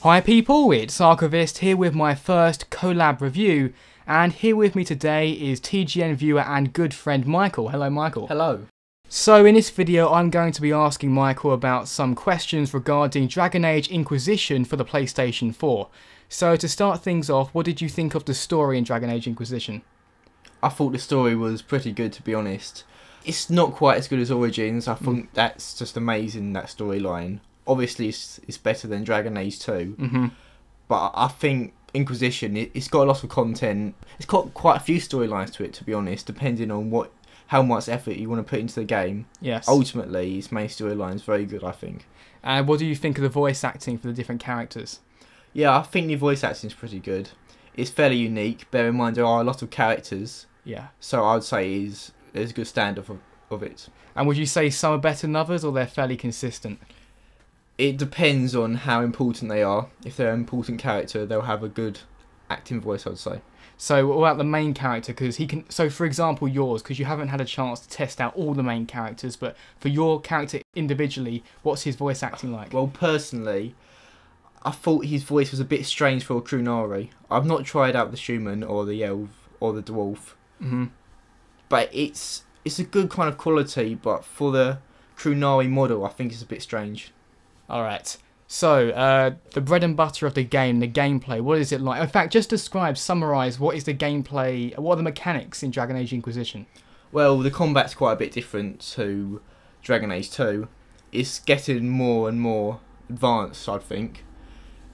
Hi people, it's Archivist here with my first collab review, and here with me today is TGN viewer and good friend Michael. Hello Michael. Hello. So in this video I'm going to be asking Michael about some questions regarding Dragon Age Inquisition for the PlayStation 4. So to start things off, what did you think of the story in Dragon Age Inquisition? I thought the story was pretty good, to be honest. It's not quite as good as Origins. I think that's just amazing, that storyline. Obviously it's better than Dragon Age 2, but I think Inquisition, it's got a lot of content. It's got quite a few storylines to it, to be honest, depending on how much effort you want to put into the game. Yes. Ultimately, its main storyline is very good, I think. And what do you think of the voice acting for the different characters? Yeah, I think the voice acting is pretty good. It's fairly unique. Bear in mind there are a lot of characters. Yeah. So I would say there's a good standard of it. And would you say some are better than others, or they're fairly consistent? It depends on how important they are. If they're an important character, they'll have a good acting voice, I'd say. So what about the main character? Because he can. So for example, yours, because you haven't had a chance to test out all the main characters, but for your character individually, what's his voice acting like? Well, personally, I thought his voice was a bit strange for a Krunari. I've not tried out the human or the elf or the dwarf, but it's a good kind of quality. But for the Krunari model, I think it's a bit strange. Alright, so the bread and butter of the game, the gameplay, what is it like? In fact, just summarise what is the gameplay, what are the mechanics in Dragon Age Inquisition? Well, the combat's quite a bit different to Dragon Age 2. It's getting more and more advanced, I think.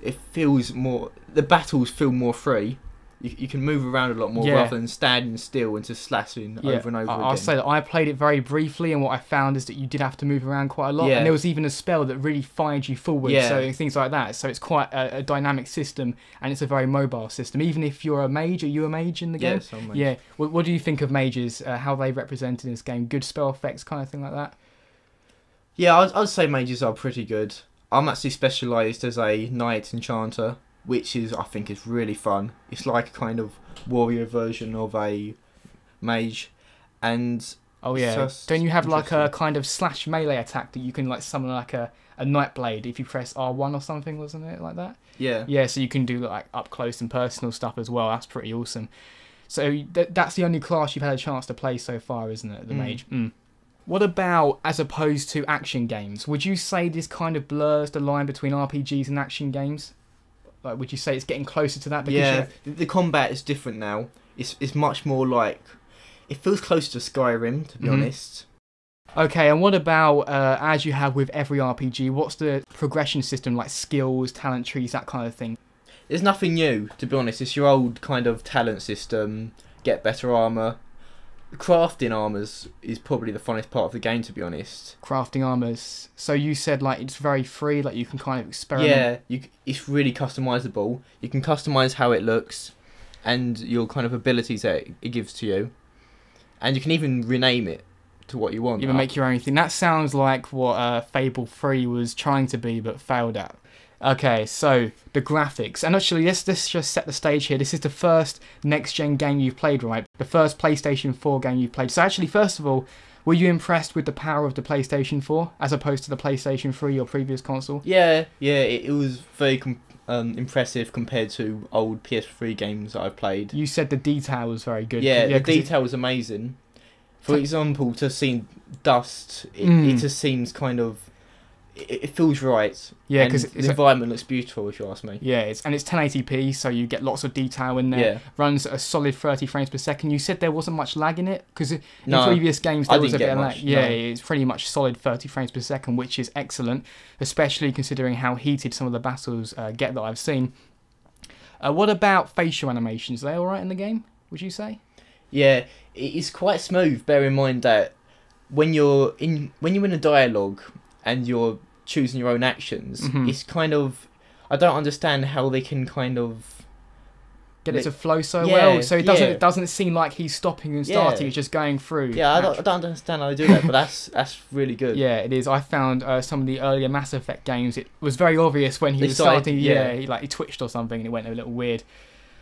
It feels more, the battles feel more free. You can move around a lot more rather than standing still and just slashing over and over again. I'll say that I played it very briefly, and what I found is that you did have to move around quite a lot, and there was even a spell that really fired you forward, so things like that. So it's quite a dynamic system, and it's a very mobile system. Even if you're a mage, are you a mage in the game? Yes, I'm a mage. Yeah. What do you think of mages? How they represented in this game? Good spell effects, kind of thing like that? Yeah, I'd say mages are pretty good. I'm actually specialised as a knight enchanter, which I think is really fun. It's like a kind of warrior version of a mage, and don't you have like a kind of slash melee attack that you can like summon like a night blade if you press R1 or something, wasn't it like that? Yeah, so you can do like up close and personal stuff as well. That's pretty awesome. So that's the only class you've had a chance to play so far, isn't it, the mage? What about as opposed to action games? Would you say this kind of blurs the line between RPGs and action games? Like, would you say it's getting closer to that? Because the combat is different now. It's much more like, it feels closer to Skyrim, to be honest. Okay, and what about, as you have with every RPG, what's the progression system, like skills, talent trees, that kind of thing? There's nothing new, to be honest. It's your old kind of talent system, get better armour. Crafting armours is probably the funnest part of the game, to be honest. Crafting armours. So you said like it's very free, like you can kind of experiment. Yeah, it's really customisable. You can customise how it looks and your kind of abilities that it gives to you. And you can even rename it to what you want. You can make your own thing. That sounds like what Fable 3 was trying to be but failed at. Okay, so the graphics, and actually let's just set the stage here. This is the first next-gen game you've played, right? The first PlayStation 4 game you've played. So actually, first of all, were you impressed with the power of the PlayStation 4 as opposed to the PlayStation 3, your previous console? Yeah, it was very impressive compared to old PS3 games that I've played. You said the detail was very good. Yeah, the detail was amazing. For example, to see dust, it just seems kind of... It feels right. Yeah, because the environment looks beautiful, if you ask me. Yeah, it's 1080p, so you get lots of detail in there. Yeah. Runs at a solid 30 frames per second. You said there wasn't much lag in it, because in previous games there was a bit of lag. Yeah, it's pretty much solid 30 frames per second, which is excellent, especially considering how heated some of the battles get that I've seen. What about facial animations? Are they all right in the game? Would you say? Yeah, it's quite smooth. Bear in mind that when you're in a dialogue and you're choosing your own actions, it's kind of... I don't understand how they can kind of... Get it to flow so well, so it doesn't seem like he's stopping and starting, it's just going through. Yeah, I don't understand how they do that, but that's really good. Yeah, it is. I found some of the earlier Mass Effect games, it was very obvious when he was starting, he twitched or something and it went a little weird.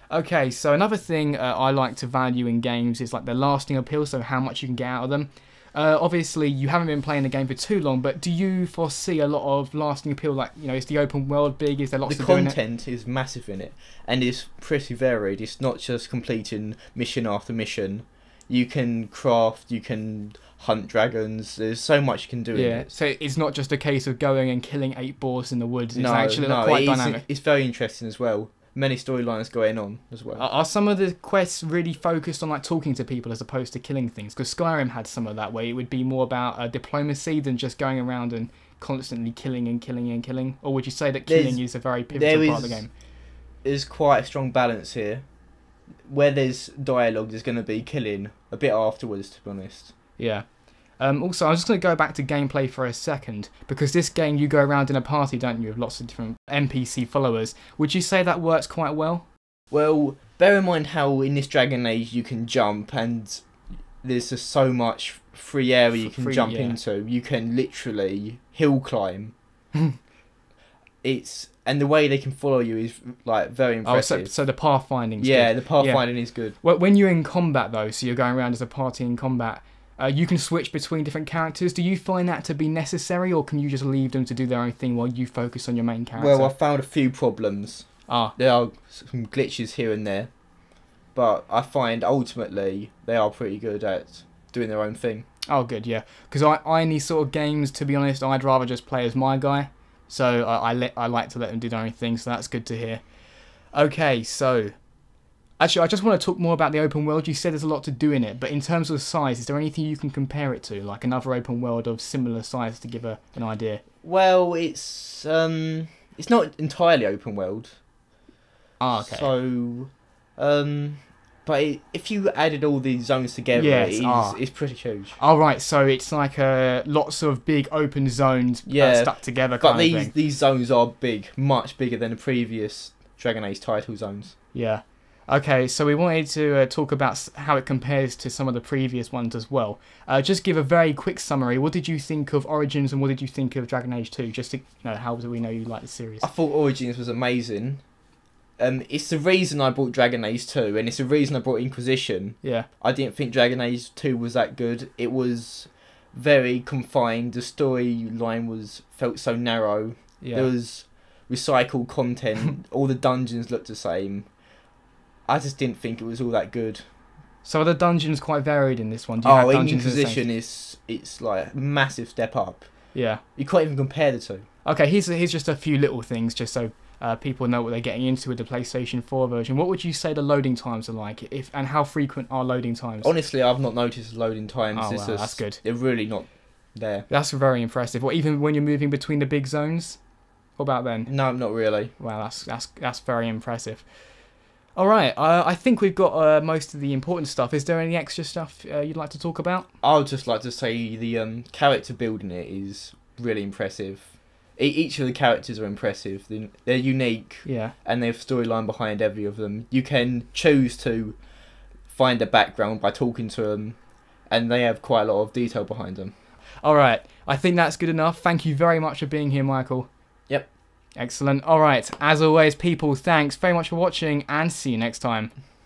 Okay, so another thing I like to value in games is like the lasting appeal, so how much you can get out of them. Obviously, you haven't been playing the game for too long, but do you foresee a lot of lasting appeal? Like, you know, is the open world big? Is there lots of doing it? The content is massive in it, and it's pretty varied. It's not just completing mission after mission. You can craft, you can hunt dragons. There's so much you can do in it. So it's not just a case of going and killing 8 boars in the woods. It's actually quite dynamic. It's very interesting as well. Many storylines going on as well. Are some of the quests really focused on like talking to people as opposed to killing things? Because Skyrim had some of that, where it would be more about diplomacy than just going around and constantly killing and killing and killing. Or would you say that killing is a very pivotal part of the game? There's quite a strong balance here. Where there's dialogue, there's going to be killing a bit afterwards, to be honest. Yeah. Also, I'm just going to go back to gameplay for a second, because this game you go around in a party, don't you, with lots of different NPC followers. Would you say that works quite well? Well, bear in mind how in this Dragon Age you can jump, and there's just so much free area you can jump into. You can literally hill climb. And the way they can follow you is like very impressive. So the pathfinding. Yeah, the pathfinding is good. When you're in combat though, so you're going around as a party in combat, you can switch between different characters. Do you find that to be necessary, or can you just leave them to do their own thing while you focus on your main character? Well, I found a few problems. There are some glitches here and there, but I find ultimately they are pretty good at doing their own thing. Oh, good, yeah. Because I in these sort of games, to be honest, I'd rather just play as my guy. So I like to let them do their own thing, so that's good to hear. Okay, so actually I just want to talk more about the open world. You said there's a lot to do in it, but in terms of size, is there anything you can compare it to, like another open world of similar size, to give an idea? Well, it's not entirely open world. Okay. So, but if you added all these zones together, it's pretty huge. Oh, right, so it's like lots of big open zones stuck together kind of thing. But these zones are big, much bigger than the previous Dragon Age title zones. Yeah. Okay, so we wanted to talk about how it compares to some of the previous ones as well. Just give a very quick summary. What did you think of Origins and what did you think of Dragon Age 2? Just to how do we know you like the series? I thought Origins was amazing. It's the reason I bought Dragon Age 2, and it's the reason I bought Inquisition. Yeah. I didn't think Dragon Age 2 was that good. It was very confined. The storyline felt so narrow. Yeah. There was recycled content. All the dungeons looked the same. I just didn't think it was all that good. So are the dungeons quite varied in this one? Do you have dungeons Inquisition it's like a massive step up. Yeah. You can't even compare the two. Okay, here's just a few little things, just so people know what they're getting into with the PlayStation 4 version. What would you say the loading times are like, and how frequent are loading times? Honestly, I've not noticed loading times. Oh, wow, that's good. They're really not there. That's very impressive. Or even when you're moving between the big zones? What about then? No, not really. Wow, that's very impressive. All right, I think we've got most of the important stuff. Is there any extra stuff you'd like to talk about? I would just like to say the character building it is really impressive. Each of the characters are impressive. They're unique, and they have storyline behind every of them. You can choose to find a background by talking to them, and they have quite a lot of detail behind them. All right, I think that's good enough. Thank you very much for being here, Michael. Yep. Excellent. All right, as always, people, thanks very much for watching, and see you next time.